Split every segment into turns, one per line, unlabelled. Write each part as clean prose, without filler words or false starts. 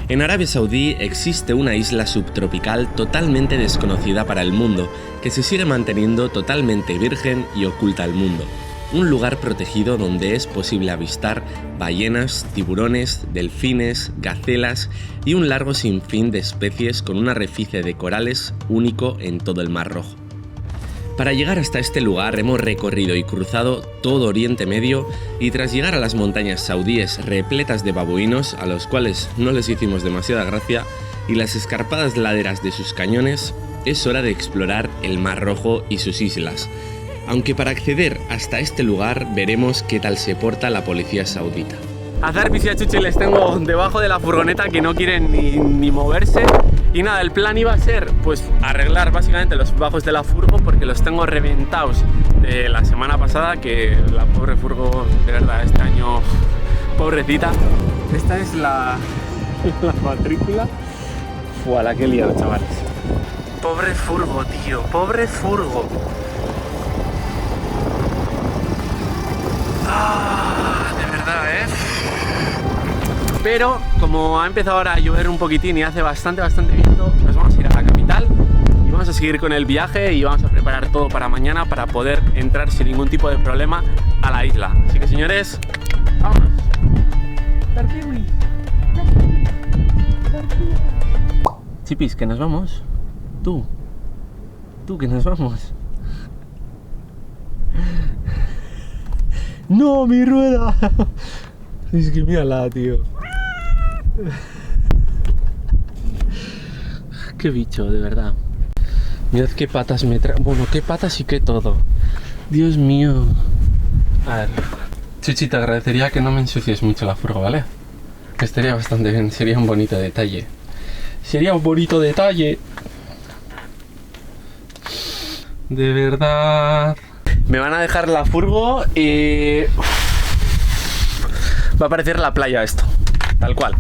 En Arabia Saudí existe una isla subtropical totalmente desconocida para el mundo, que se sigue manteniendo totalmente virgen y oculta al mundo. Un lugar protegido donde es posible avistar ballenas, tiburones, delfines, gacelas y un largo sinfín de especies con un arrecife de corales único en todo el Mar Rojo. Para llegar hasta este lugar hemos recorrido y cruzado todo Oriente Medio y tras llegar a las montañas saudíes repletas de babuinos, a los cuales no les hicimos demasiada gracia, y las escarpadas laderas de sus cañones, es hora de explorar el Mar Rojo y sus islas. Aunque para acceder hasta este lugar veremos qué tal se porta la policía saudita.
A Zarpis y a Chuchi les tengo debajo de la furgoneta que no quieren ni moverse. Y nada, el plan iba a ser pues arreglar básicamente los bajos de la furgo porque los tengo reventados de la semana pasada, que la pobre furgo, de verdad, este año, pobrecita. Esta es la matrícula. Fua, la que he liado, chavales. Pobre furgo, tío, pobre furgo. De verdad, Pero como ha empezado ahora a llover un poquitín y hace bastante viento, nos vamos a ir a la capital y vamos a seguir con el viaje y vamos a preparar todo para mañana para poder entrar sin ningún tipo de problema a la isla. Así que, señores, vámonos. Chipis, que nos vamos. Tú que nos vamos. ¡No, mi rueda! Es que mírala, tío. Qué bicho, de verdad. Mirad qué patas me trae. Bueno, qué patas y qué todo. Dios mío. A ver. Chuchi, te agradecería que no me ensucies mucho la furgo, ¿vale? Que estaría bastante bien. Sería un bonito detalle. Sería un bonito detalle. De verdad. Me van a dejar la furgo y... va a parecer la playa esto. Tal cual.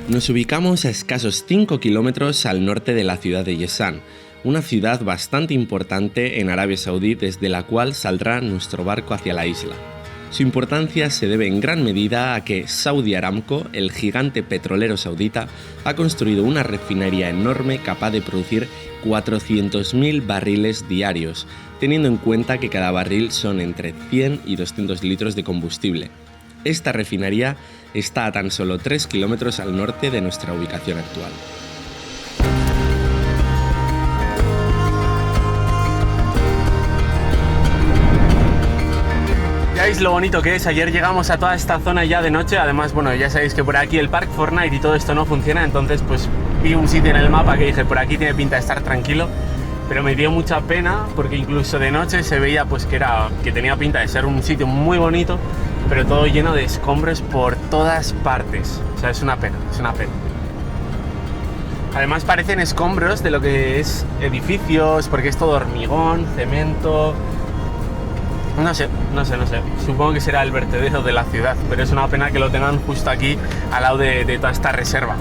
Nos ubicamos a escasos 5 kilómetros al norte de la ciudad de Yesan, una ciudad bastante importante en Arabia Saudí desde la cual saldrá nuestro barco hacia la isla. Su importancia se debe en gran medida a que Saudi Aramco, el gigante petrolero saudita, ha construido una refinería enorme capaz de producir 400.000 barriles diarios, teniendo en cuenta que cada barril son entre 100 y 200 litros de combustible. Esta refinería está a tan solo 3 kilómetros al norte de nuestra ubicación actual.
Ya veis lo bonito que es. Ayer llegamos a toda esta zona ya de noche. Además, bueno, ya sabéis que por aquí el Park Fortnite y todo esto no funciona. Entonces, pues vi un sitio en el mapa que dije, por aquí tiene pinta de estar tranquilo. Pero me dio mucha pena porque incluso de noche se veía pues que tenía pinta de ser un sitio muy bonito, pero todo lleno de escombros por todas partes. O sea, es una pena, es una pena. Además parecen escombros de lo que es edificios, porque es todo hormigón, cemento... No sé. Supongo que será el vertedero de la ciudad, pero es una pena que lo tengan justo aquí, al lado de toda esta reserva.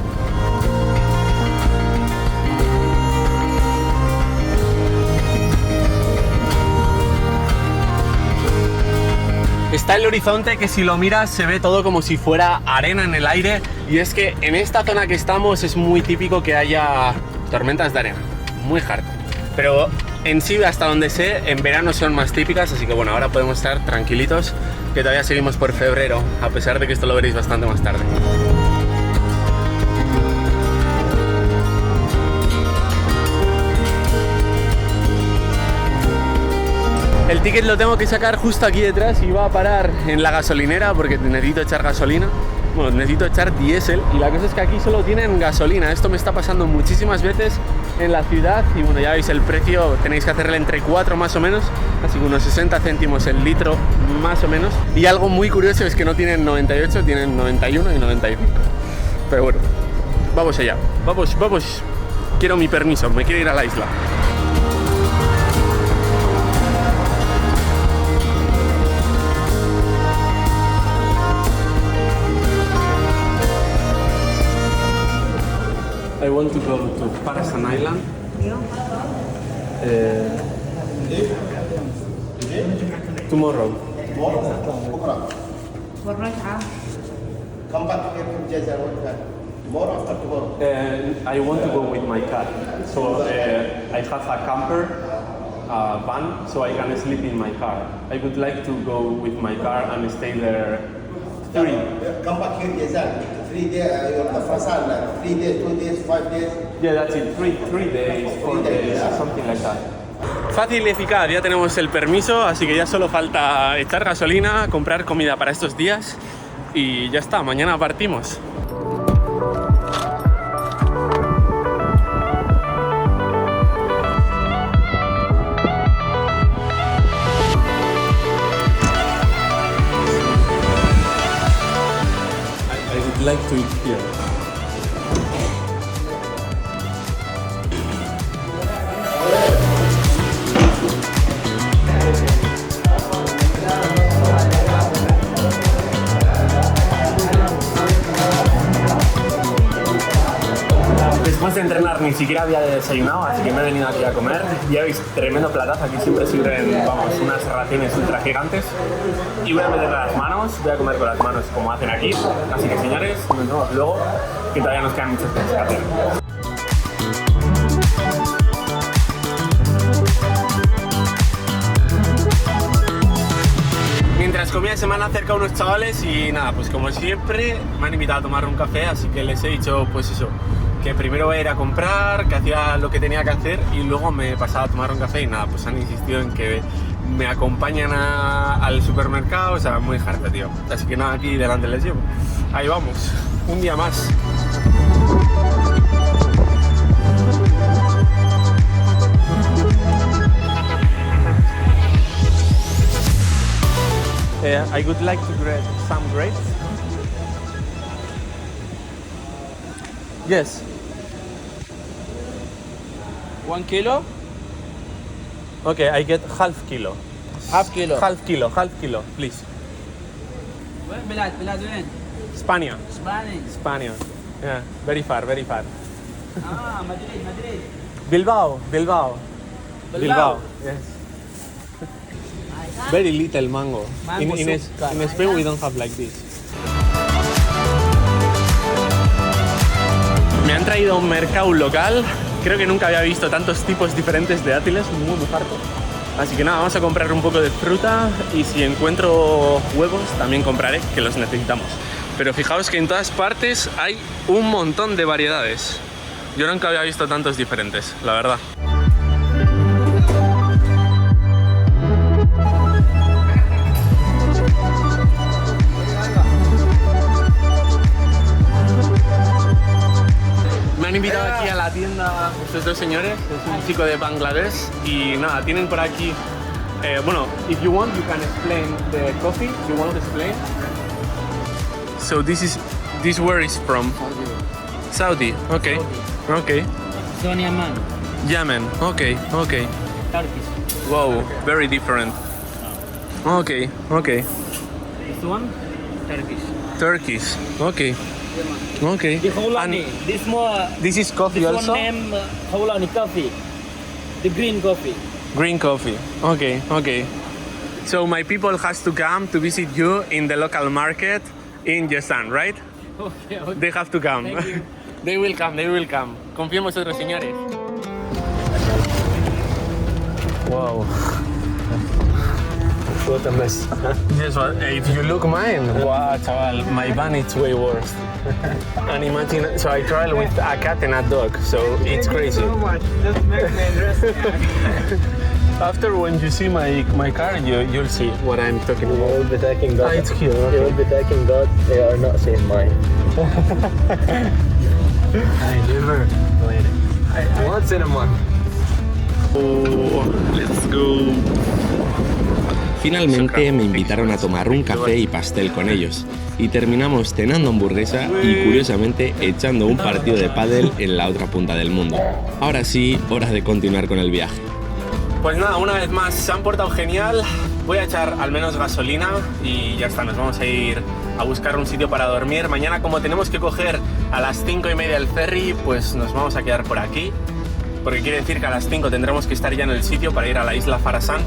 Está el horizonte que si lo miras se ve todo como si fuera arena en el aire, y es que en esta zona que estamos es muy típico que haya tormentas de arena, muy hard. Pero en sí, hasta donde sé, en verano son más típicas, así que bueno, ahora podemos estar tranquilitos, que todavía seguimos por febrero, a pesar de que esto lo veréis bastante más tarde. El ticket lo tengo que sacar justo aquí detrás y va a parar en la gasolinera porque necesito echar gasolina. Bueno, necesito echar diésel y la cosa es que aquí solo tienen gasolina. Esto me está pasando muchísimas veces en la ciudad y bueno, ya veis el precio, tenéis que hacerle entre 4 más o menos, así que unos 60 céntimos el litro más o menos. Y algo muy curioso es que no tienen 98, tienen 91 y 95. Pero bueno, vamos allá, vamos. Quiero mi permiso, me quiero ir a la isla. I want to go to Parasan Island. Tomorrow.
Come back here to Jazz tomorrow after tomorrow.
I want to go with my car. So I have a camper van, so I can sleep in my car. I would like to go with my car and stay there 3.
Come back here, Jazz. 3 days, you're the first time, 3 days, 2 days, 5 days.
Yeah, that's it. 3 days, 4 days, something like that. Fácil y eficaz, ya tenemos el permiso, así que ya solo falta echar gasolina, comprar comida para estos días y ya está, mañana partimos. I would like to eat here. Después de entrenar ni siquiera había desayunado, así que me he venido aquí a comer. Ya veis, tremendo platazo, aquí siempre sirven, vamos, unas raciones ultra gigantes. Y voy a meter las manos, voy a comer con las manos como hacen aquí. Así que señores, nos vemos luego, que todavía nos quedan muchas cosas que hacer. Mientras comía se me han acercado unos chavales y nada, pues como siempre me han invitado a tomar un café, así que les he dicho pues eso, que primero voy a ir a comprar, que hacía lo que tenía que hacer y luego me pasaba a tomar un café y nada, pues han insistido en que me acompañan al supermercado, o sea, muy harta, tío. Así que nada, aquí delante les llevo. Ahí vamos, un día más. I would like to grab some grapes. Yes.
1 kilo?
Okay, I get half kilo.
Half kilo.
Half kilo, please.
وين بلاد وين؟
España.
اسباني.
España. Yeah, very far.
مدريد.
Bilbao.
Bilbao.
Yes. Very little mango.
Mango
In
soup.
Spain we don't have like this. Me han traído a un mercado local. Creo que nunca había visto tantos tipos diferentes de dátiles, muy harto. Así que nada, vamos a comprar un poco de fruta y si encuentro huevos también compraré, que los necesitamos. Pero fijaos que en todas partes hay un montón de variedades. Yo nunca había visto tantos diferentes, la verdad. Me han invitado aquí a la tienda estos dos señores, es un chico de Bangladesh y nada, tienen por aquí, bueno, if you want you can explain the coffee, you want to explain? So this where is from? Saudi, okay, okay.
Son Yaman.
Yemen, okay.
Turkish.
Wow, very different. Okay.
This one?
Turkish, okay.
The Hawlani.
This is coffee
This
also?
one name Hawlani coffee. The green coffee.
Green coffee. Okay. So my people has to come to visit you in the local market in Yesan, right?
Okay.
They have to come.
Thank you.
They will come. Confío en vosotros, señores. Wow. What a mess. Yes, well, if you look mine, wow, chaval, my van is way worse. And imagine, so I travel with a cat and a dog, so it's crazy.
So much. Just make me interesting.
After when you see my car, you'll see what I'm talking about.
You will be taking that.
It's here.
You will be taking that. They are not seeing mine.
I never played it. Once in a month.
Oh, let's go.
Finalmente me invitaron a tomar un café y pastel con ellos y terminamos cenando hamburguesa y curiosamente echando un partido de pádel en la otra punta del mundo. Ahora sí, hora de continuar con el viaje.
Pues nada, una vez más se han portado genial. Voy a echar al menos gasolina y ya está, nos vamos a ir a buscar un sitio para dormir. Mañana, como tenemos que coger a las 5:30 el ferry, pues nos vamos a quedar por aquí, porque quiere decir que a las 5 tendremos que estar ya en el sitio para ir a la isla Farasán.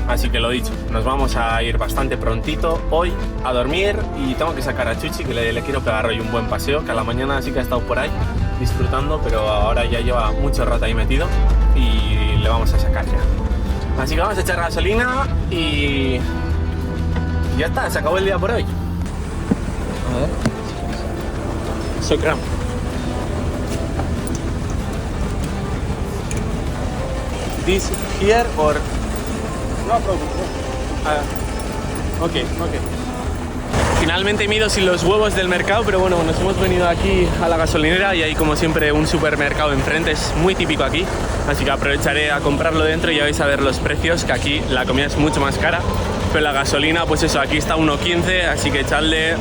Así que lo dicho, nos vamos a ir bastante prontito hoy a dormir y tengo que sacar a Chuchi, que le quiero pegar hoy un buen paseo, que a la mañana sí que ha estado por ahí disfrutando, pero ahora ya lleva mucho rato ahí metido y le vamos a sacar ya. Así que vamos a echar gasolina y ya está, se acabó el día por hoy. A ver. Shukran. This here or no problem. Ok. Finalmente me he ido sin los huevos del mercado, pero bueno, nos hemos venido aquí a la gasolinera y hay como siempre un supermercado enfrente, es muy típico aquí, así que aprovecharé a comprarlo dentro y ya vais a ver los precios, que aquí la comida es mucho más cara, pero la gasolina, pues eso, aquí está 1,15, así que echadle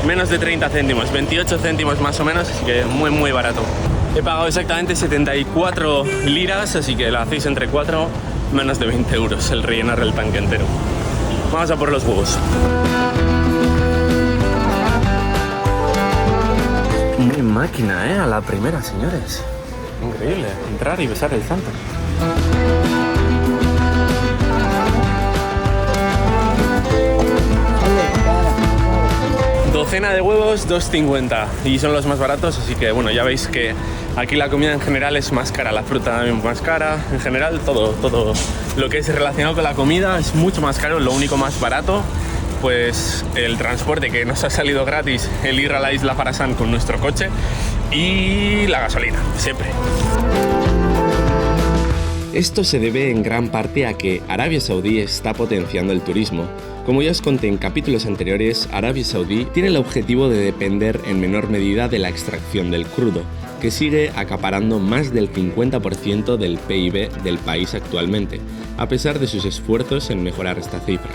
menos de 30 céntimos, 28 céntimos más o menos, así que muy barato. He pagado exactamente 74 liras, así que la hacéis entre 4, menos de 20 euros el rellenar el tanque entero. Vamos a por los huevos. ¡Qué máquina, a la primera, señores! Increíble, entrar y besar el santo. Docena de huevos, 2,50 y son los más baratos, así que bueno, ya veis que aquí la comida en general es más cara, la fruta también más cara, en general todo lo que es relacionado con la comida es mucho más caro. Lo único más barato, pues el transporte, que nos ha salido gratis, el ir a la isla Farasán con nuestro coche, y la gasolina, siempre.
Esto se debe en gran parte a que Arabia Saudí está potenciando el turismo. Como ya os conté en capítulos anteriores, Arabia Saudí tiene el objetivo de depender en menor medida de la extracción del crudo, que sigue acaparando más del 50% del PIB del país actualmente, a pesar de sus esfuerzos en mejorar esta cifra.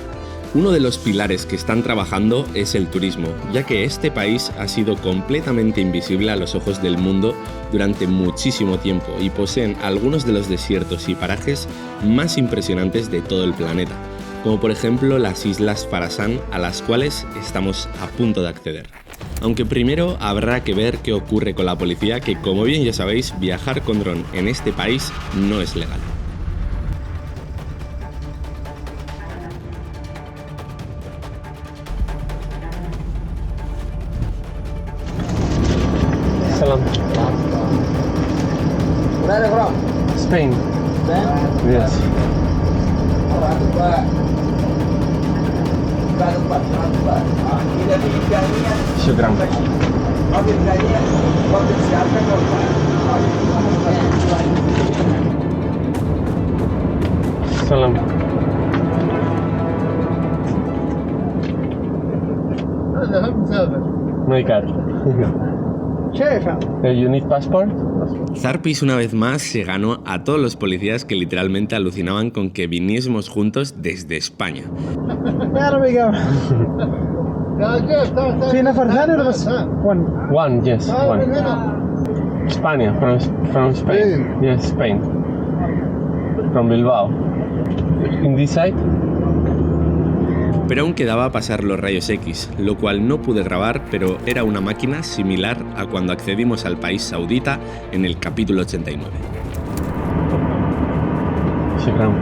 Uno de los pilares que están trabajando es el turismo, ya que este país ha sido completamente invisible a los ojos del mundo durante muchísimo tiempo y poseen algunos de los desiertos y parajes más impresionantes de todo el planeta, como por ejemplo las islas Farasán, a las cuales estamos a punto de acceder. Aunque primero habrá que ver qué ocurre con la policía, que como bien ya sabéis, viajar con dron en este país no es legal.
Salam.
Where are you from?
Spain. Yes. Shukran. Salam. No hay carro. You need passport?
Zarpis una vez más se ganó a todos los policías que literalmente alucinaban con que viniésemos juntos desde España.
One, yes, one. España, from Spain. Yes, Spain. From Bilbao. In this side?
Pero aún quedaba pasar los rayos X, lo cual no pude grabar, pero era una máquina similar a cuando accedimos al país saudita en el capítulo 89.
Shukran.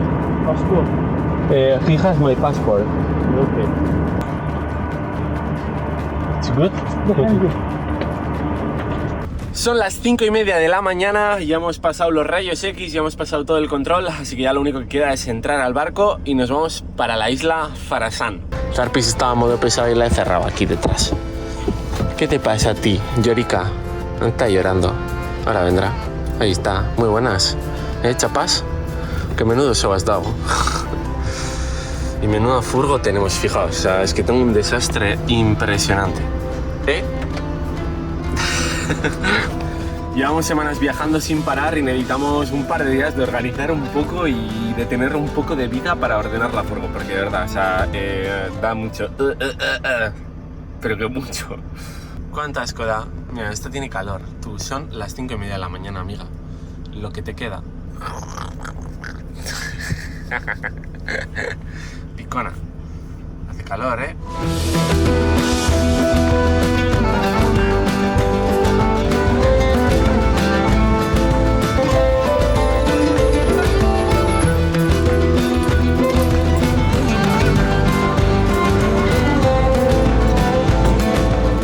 He has my passport. Okay. It's good? Son las 5:30 de la mañana, ya hemos pasado los rayos X, ya hemos pasado todo el control, así que ya lo único que queda es entrar al barco y nos vamos para la isla Farasán. Zarpis estaba a modo pesado y la he cerrado aquí detrás. ¿Qué te pasa a ti, Yorika? No está llorando. Ahora vendrá. Ahí está. Muy buenas. ¿Chapas? Qué menudo se has dado. Y menudo furgo tenemos, fijaos. O sea, es que tengo un desastre impresionante. Llevamos semanas viajando sin parar y necesitamos un par de días de organizar un poco y de tener un poco de vida para ordenar la furgo, porque de verdad, o sea, da mucho. Pero que mucho. ¿Cuánta asco da? Mira, esto tiene calor. Tú, son las 5:30 de la mañana, amiga. Lo que te queda. frescona. Hace calor, ¿eh?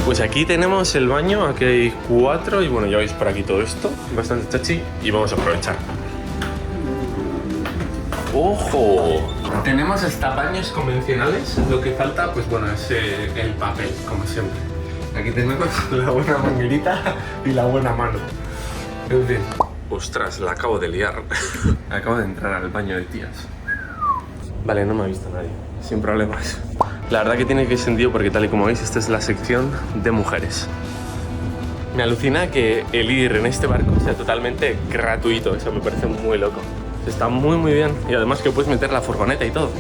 Pues aquí tenemos el baño, aquí hay 4 y bueno, ya veis por aquí todo esto, bastante chachi y vamos a aprovechar. ¡Ojo! Tenemos hasta baños convencionales, lo que falta pues bueno es el papel, como siempre. Aquí tenemos la buena manguerita y la buena mano. En fin. Ostras, la acabo de liar. Acabo de entrar al baño de tías. Vale, no me ha visto nadie, sin problemas. La verdad que tiene que sentido porque tal y como veis esta es la sección de mujeres. Me alucina que el ir en este barco sea totalmente gratuito, eso me parece muy loco. Está muy bien y además que puedes meter la furgoneta y todo.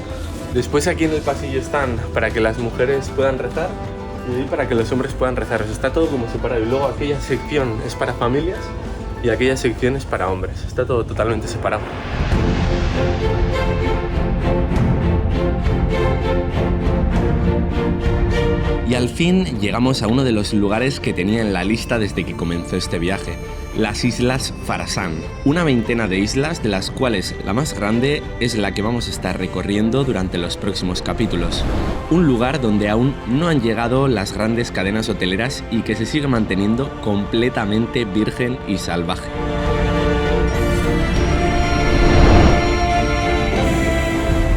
Después aquí en el pasillo están para que las mujeres puedan rezar y ahí para que los hombres puedan rezar. O sea, está todo como separado y luego aquella sección es para familias y aquella sección es para hombres. Está todo totalmente separado.
Y al fin llegamos a uno de los lugares que tenía en la lista desde que comenzó este viaje, las Islas Farasán. Una veintena de islas, de las cuales la más grande es la que vamos a estar recorriendo durante los próximos capítulos. Un lugar donde aún no han llegado las grandes cadenas hoteleras y que se sigue manteniendo completamente virgen y salvaje.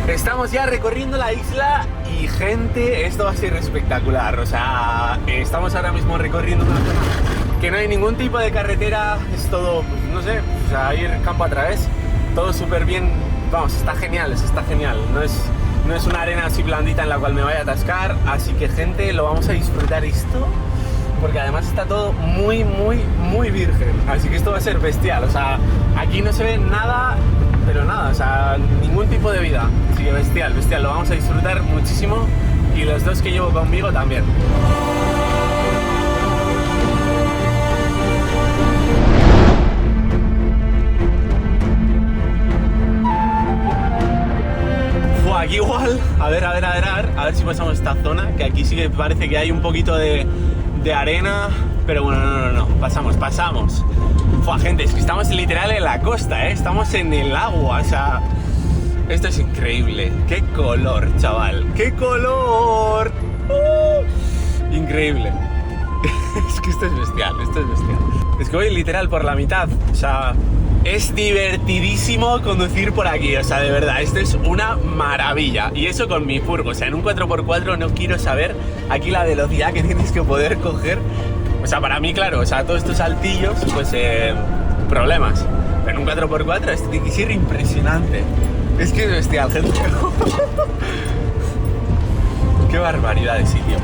Estamos ya recorriendo la isla y gente, esto va a ser espectacular. O sea, estamos ahora mismo recorriendo una zona que no hay ningún tipo de carretera, es todo, no sé, o sea, ir campo a través, todo súper bien, vamos, está genial, no es una arena así blandita en la cual me vaya a atascar, así que gente, lo vamos a disfrutar esto, porque además está todo muy virgen, así que esto va a ser bestial, o sea, aquí no se ve nada, pero nada, o sea, ningún tipo de vida, así que bestial, lo vamos a disfrutar muchísimo y los dos que llevo conmigo también. Aquí igual, a ver si pasamos esta zona, que aquí sí que parece que hay un poquito de arena, pero bueno, no, pasamos. Fua, gente, es que estamos literal en la costa, estamos en el agua, o sea, esto es increíble. ¡Qué color, chaval! ¡Qué color! Increíble. Es que esto es bestial. Es que voy literal por la mitad, o sea, es divertidísimo conducir por aquí, o sea, de verdad, esto es una maravilla. Y eso con mi furgo, o sea, en un 4x4 no quiero saber aquí la velocidad que tienes que poder coger. O sea, para mí, claro, o sea, todos estos saltillos, pues, problemas. Pero en un 4x4 esto tiene que ser impresionante. Es que es bestial, gente. Qué barbaridad de sitio.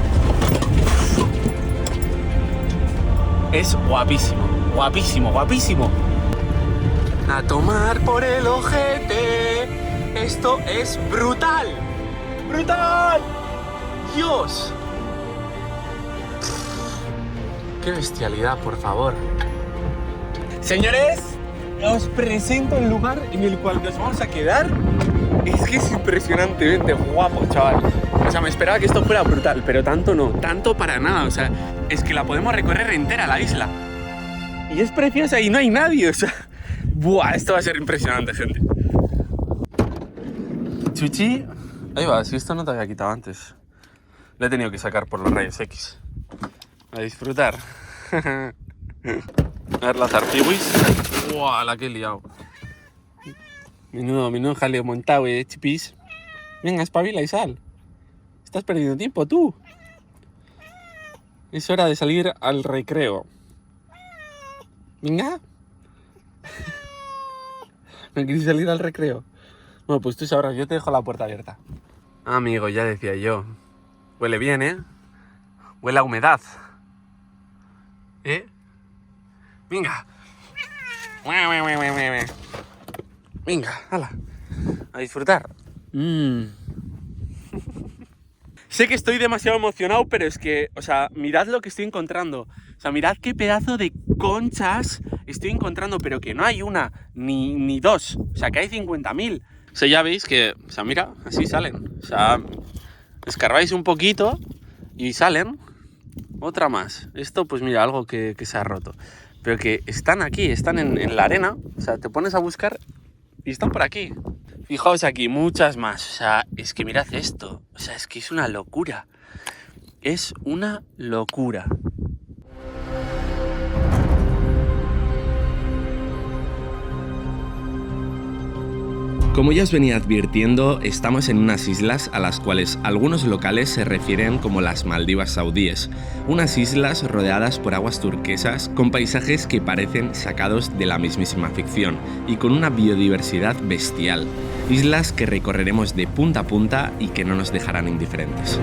Es guapísimo. A tomar por el ojete. Esto es brutal. Dios. Qué bestialidad, por favor. Señores, os presento el lugar en el cual nos vamos a quedar. Es que es impresionantemente guapo, chaval. O sea, me esperaba que esto fuera brutal, pero tanto no, tanto para nada. O sea, es que la podemos recorrer entera la isla. Y es preciosa y no hay nadie, o sea. Buah, esto va a ser impresionante, gente. Chuchi. Ahí va, si esto no te había quitado antes. Lo he tenido que sacar por los rayos X. A disfrutar. A ver las artiwis. Buah, la que he liado. Menudo jaleo montado, chipis. Venga, espabila y sal. Estás perdiendo tiempo, tú. Es hora de salir al recreo. Venga. ¿No quieres salir al recreo? Bueno, pues tú sabrás, yo te dejo la puerta abierta. Amigo, ya decía yo. Huele bien, ¿eh? Huele a humedad. Venga. Venga, hala. A disfrutar. Sé que estoy demasiado emocionado, pero es que, o sea, mirad lo que estoy encontrando. O sea, mirad qué pedazo de conchas estoy encontrando, pero que no hay una, ni dos. O sea, que hay 50.000. O sea, ya veis que, o sea, mira, así salen. O sea, escarbáis un poquito y salen. Otra más. Esto, pues mira, algo que se ha roto. Pero que están aquí, están en la arena. O sea, te pones a buscar y están por aquí. Fijaos aquí, muchas más. O sea, es que mirad esto. O sea, es que es una locura. Es una locura.
Como ya os venía advirtiendo, estamos en unas islas a las cuales algunos locales se refieren como las Maldivas saudíes, unas islas rodeadas por aguas turquesas con paisajes que parecen sacados de la mismísima ficción y con una biodiversidad bestial, islas que recorreremos de punta a punta y que no nos dejarán indiferentes.